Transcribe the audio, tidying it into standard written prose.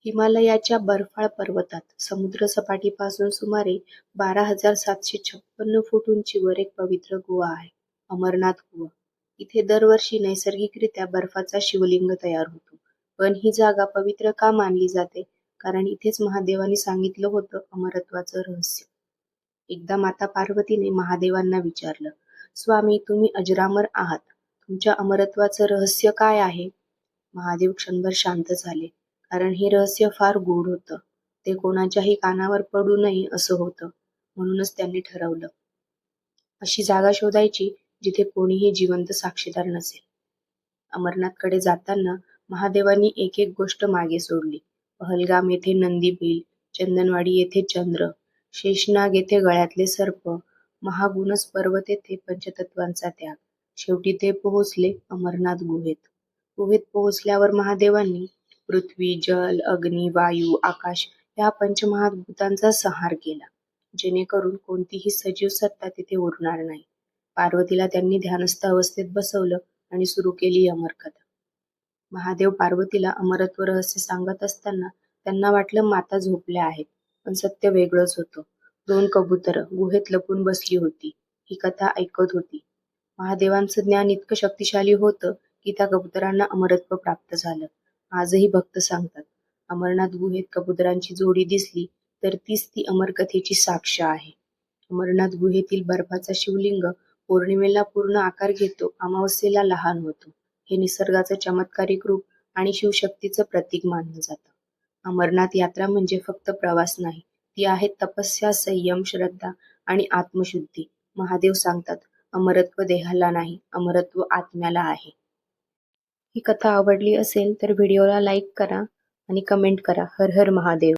हिमालयाच्या बर्फाळ पर्वतात समुद्रसपाटीपासून सुमारे 12,756 फूट उंचीवर एक पवित्र गुहा आहे, अमरनाथ गुहा. इथे दरवर्षी नैसर्गिकरित्या बर्फाचा शिवलिंग तयार होतो. पण ही जागा पवित्र का मानली जाते? कारण इथेच महादेवाने सांगितलं होतं अमरत्वाचं रहस्य. एकदा माता पार्वतीने महादेवांना विचारलं, स्वामी, तुम्ही अजरामर आहात. तुमच्या अमरत्वाचं रहस्य काय आहे? महादेव क्षणभर शांत झाले, कारण हे रहस्य फार गूढ होतं. ते कोणाच्याही कानावर पडू नये असं होतं. म्हणूनच त्यांनी ठरवलं, अशी जागा शोधायची जिथे कोणीही जिवंत साक्षीदार नसेल. अमरनाथकडे जाताना महादेवांनी एक एक गोष्ट मागे सोडली. पहलगाम येथे नंदी बैल, चंदनवाडी येथे चंद्र, शेषनाग येथे गळ्यातले सर्प, महागुणस पर्वत येथे पंचतत्वांचा त्याग. शेवटी ते पोहोचले अमरनाथ गुहेत. गुहेत पोहोचल्यावर महादेवांनी पृथ्वी, जल, अग्नी, वायू, आकाश या पंचमहाभूतांचा संहार केला, जेणेकरून कोणतीही सजीव सत्ता तिथे उरणार नाही. पार्वतीला त्यांनी ध्यानस्थ अवस्थेत बसवलं आणि सुरू केली अमरकथा. महादेव पार्वतीला अमरत्व रहस्य सांगत असताना त्यांना वाटलं माता झोपल्या आहेत, पण सत्य वेगळंच होतं. 2 कबुतरं गुहेत लपून बसली होती, ही कथा ऐकत होती. महादेवांचं ज्ञान इतकं शक्तिशाली होतं की त्या कबुतरांना अमरत्व प्राप्त झालं. आजही भक्त सांगतात, अमरनाथ गुहेत कबुतरांची जोडी दिसली तर तीच ती अमरकथेची साक्ष आहे. अमरनाथ गुहेतील बर्फाचा शिवलिंग पौर्णिमेला पूर्ण आकार घेतो, अमावस्येला लहान होतो. हे निसर्गाचं चमत्कारिक रूप आणि शिवशक्तीचं प्रतीक मानलं जातं. अमरनाथ यात्रा म्हणजे फक्त प्रवास नाही, ती आहे तपस्या, संयम, श्रद्धा आणि आत्मशुद्धी. महादेव सांगतात, अमरत्व देहाला नाही, अमरत्व आत्म्याला आहे. ही कथा आवडली असेल तर व्हिडिओला लाईक करा आणि कमेंट करा. हर हर महादेव.